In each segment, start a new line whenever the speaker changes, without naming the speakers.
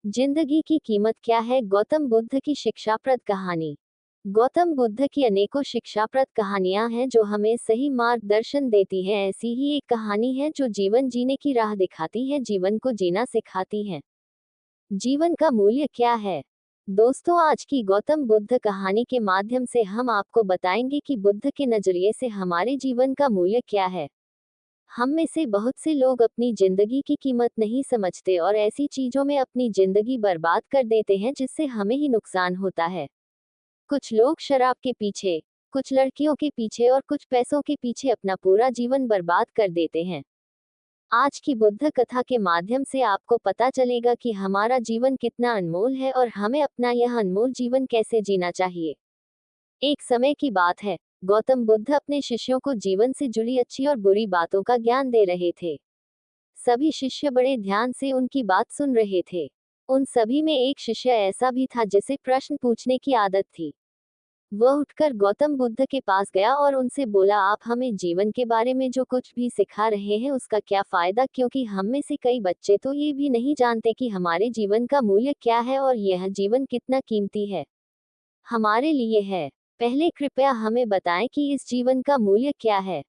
जिंदगी की कीमत क्या है? गौतम बुद्ध की शिक्षाप्रद कहानी। गौतम बुद्ध की अनेकों शिक्षाप्रद कहानियां हैं जो हमें सही मार्गदर्शन देती हैं। ऐसी ही एक कहानी है जो जीवन जीने की राह दिखाती है, जीवन को जीना सिखाती है। जीवन का मूल्य क्या है? दोस्तों, आज की गौतम बुद्ध कहानी के माध्यम से हम आपको बताएंगे कि बुद्ध के नजरिए से हमारे जीवन का मूल्य क्या है। हम में से बहुत से लोग अपनी जिंदगी की कीमत नहीं समझते और ऐसी चीजों में अपनी जिंदगी बर्बाद कर देते हैं जिससे हमें ही नुकसान होता है। कुछ लोग शराब के पीछे, कुछ लड़कियों के पीछे और कुछ पैसों के पीछे अपना पूरा जीवन बर्बाद कर देते हैं। आज की बुद्ध कथा के माध्यम से आपको पता चलेगा कि हमारा जीवन कितना अनमोल है और हमें अपना यह अनमोल जीवन कैसे जीना चाहिए। एक समय की बात है, गौतम बुद्ध अपने शिष्यों को जीवन से जुड़ी अच्छी और बुरी बातों का ज्ञान दे रहे थे। सभी शिष्य बड़े ध्यान से उनकी बात सुन रहे थे। उन सभी में एक शिष्य ऐसा भी था जिसे प्रश्न पूछने की आदत थी। वह उठकर गौतम बुद्ध के पास गया और उनसे बोला, आप हमें जीवन के बारे में जो कुछ भी सिखा रहे हैं उसका क्या फायदा, क्योंकि हम में से कई बच्चे तो ये भी नहीं जानते कि हमारे जीवन का मूल्य क्या है और यह जीवन कितना कीमती है हमारे लिए है। पहले कृपया हमें बताएं कि इस जीवन का मूल्य क्या है।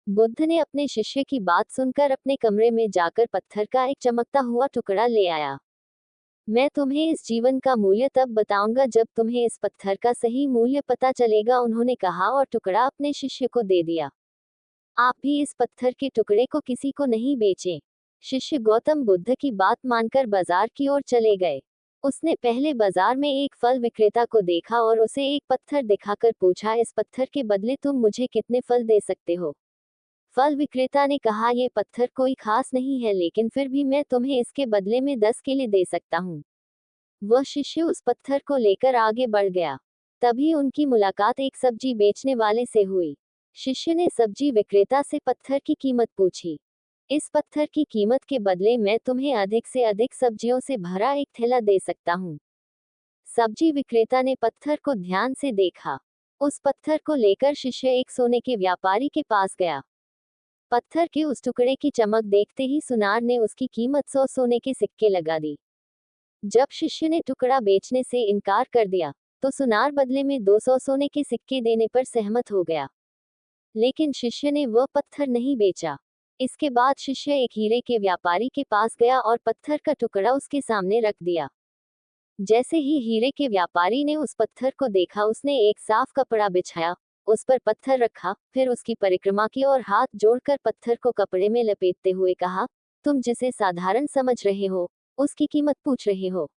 बुद्ध ने अपने शिष्य की बात सुनकर अपने कमरे में जाकर पत्थर का एक चमकता हुआ टुकड़ा ले आया। मैं तुम्हें इस जीवन का मूल्य तब बताऊंगा जब तुम्हें इस पत्थर का सही मूल्य पता चलेगा, उन्होंने कहा और टुकड़ा अपने शिष्य को दे दिया। आप भी इस पत्थर के टुकड़े को किसी को नहीं बेचें। शिष्य गौतम बुद्ध की बात मानकर बाजार की ओर चले गए। उसने पहले बाजार में एक फल विक्रेता को देखा और उसे एक पत्थर दिखाकर पूछा, इस पत्थर के बदले तुम मुझे कितने फल दे सकते हो? फल विक्रेता ने कहा, ये पत्थर कोई खास नहीं है, लेकिन फिर भी मैं तुम्हें इसके बदले में 10 केले दे सकता हूँ। वह शिष्य उस पत्थर को लेकर आगे बढ़ गया। तभी उनकी मुलाकात एक सब्जी बेचने वाले से हुई। शिष्य ने सब्जी विक्रेता से पत्थर की कीमत पूछी। इस पत्थर की कीमत के बदले मैं तुम्हें अधिक से अधिक सब्जियों से भरा एक थैला दे सकता हूँ। सब्जी विक्रेता ने पत्थर को ध्यान से देखा। उस पत्थर को लेकर शिष्य एक सोने के व्यापारी के पास गया। पत्थर के उस टुकड़े की चमक देखते ही सुनार ने उसकी कीमत 100 सोने के सिक्के लगा दी। जब शिष्य ने टुकड़ा बेचने से इनकार कर दिया, तो सुनार बदले में 200 सोने के सिक्के देने पर सहमत हो गया। लेकिन शिष्य ने वह पत्थर नहीं बेचा। इसके बाद शिष्य एक हीरे के व्यापारी के पास गया और पत्थर का टुकड़ा उसके सामने रख दिया। जैसे ही हीरे के व्यापारी ने उस पत्थर को देखा, उसने एक साफ कपड़ा बिछाया, उस पर पत्थर रखा, फिर उसकी परिक्रमा की और हाथ जोड़कर पत्थर को कपड़े में लपेटते हुए कहा, तुम जिसे साधारण समझ रहे हो, उसकी कीमत पूछ रहे हो।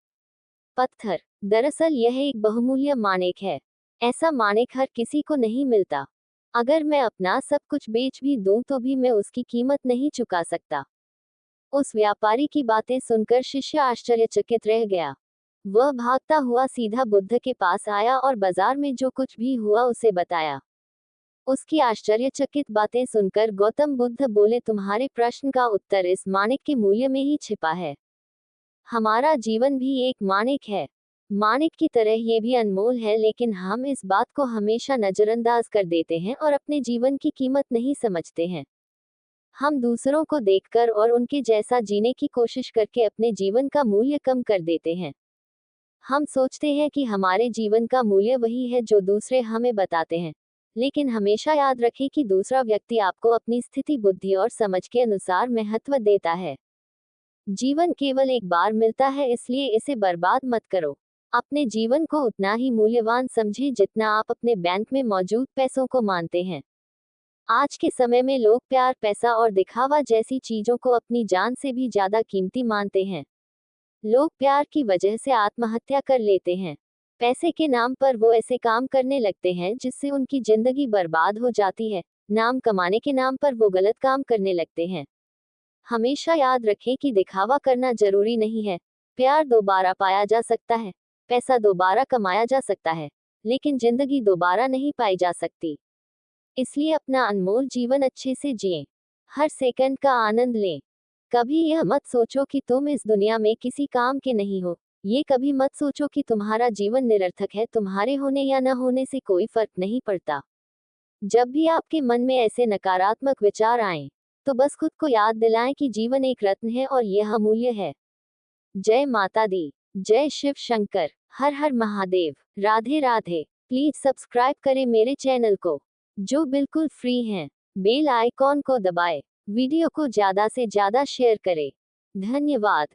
पत्थर, दरअसल यह एक बहुमूल्य माणिक है। ऐसा माणिक हर किसी को नहीं मिलता। अगर मैं अपना सब कुछ बेच भी दूं तो भी मैं उसकी कीमत नहीं चुका सकता। उस व्यापारी की बातें सुनकर शिष्य आश्चर्यचकित रह गया। वह भागता हुआ सीधा बुद्ध के पास आया और बाजार में जो कुछ भी हुआ उसे बताया। उसकी आश्चर्यचकित बातें सुनकर गौतम बुद्ध बोले, तुम्हारे प्रश्न का उत्तर इस माणिक के मूल्य में ही छिपा है। हमारा जीवन भी एक माणिक है। माणिक की तरह ये भी अनमोल है, लेकिन हम इस बात को हमेशा नजरअंदाज कर देते हैं और अपने जीवन की कीमत नहीं समझते हैं। हम दूसरों को देखकर और उनके जैसा जीने की कोशिश करके अपने जीवन का मूल्य कम कर देते हैं। हम सोचते हैं कि हमारे जीवन का मूल्य वही है जो दूसरे हमें बताते हैं, लेकिन हमेशा याद रखें कि दूसरा व्यक्ति आपको अपनी स्थिति, बुद्धि और समझ के अनुसार महत्व देता है। जीवन केवल एक बार मिलता है, इसलिए इसे बर्बाद मत करो। अपने जीवन को उतना ही मूल्यवान समझें जितना आप अपने बैंक में मौजूद पैसों को मानते हैं। आज के समय में लोग प्यार, पैसा और दिखावा जैसी चीजों को अपनी जान से भी ज्यादा कीमती मानते हैं। लोग प्यार की वजह से आत्महत्या कर लेते हैं। पैसे के नाम पर वो ऐसे काम करने लगते हैं जिससे उनकी जिंदगी बर्बाद हो जाती है। नाम कमाने के नाम पर वो गलत काम करने लगते हैं। हमेशा याद रखें कि दिखावा करना जरूरी नहीं है। प्यार दोबारा पाया जा सकता है, पैसा दोबारा कमाया जा सकता है, लेकिन जिंदगी दोबारा नहीं पाई जा सकती। इसलिए अपना अनमोल जीवन अच्छे से जिएं। हर सेकंड का आनंद लें। कभी यह मत सोचो कि तुम इस दुनिया में किसी काम के नहीं हो। ये कभी मत सोचो कि तुम्हारा जीवन निरर्थक है। तुम्हारे होने या न होने से कोई फर्क नहीं पड़ता। जब भी आपके मन में ऐसे नकारात्मक विचार आएं, तो बस खुद को याद दिलाएं कि जीवन एक रत्न है और यह अमूल्य है। जय माता दी। जय शिव शंकर, हर हर महादेव, राधे राधे। प्लीज सब्सक्राइब करें मेरे चैनल को, जो बिल्कुल फ्री है। बेल आइकॉन को दबाएं, वीडियो को ज्यादा से ज्यादा शेयर करें। धन्यवाद।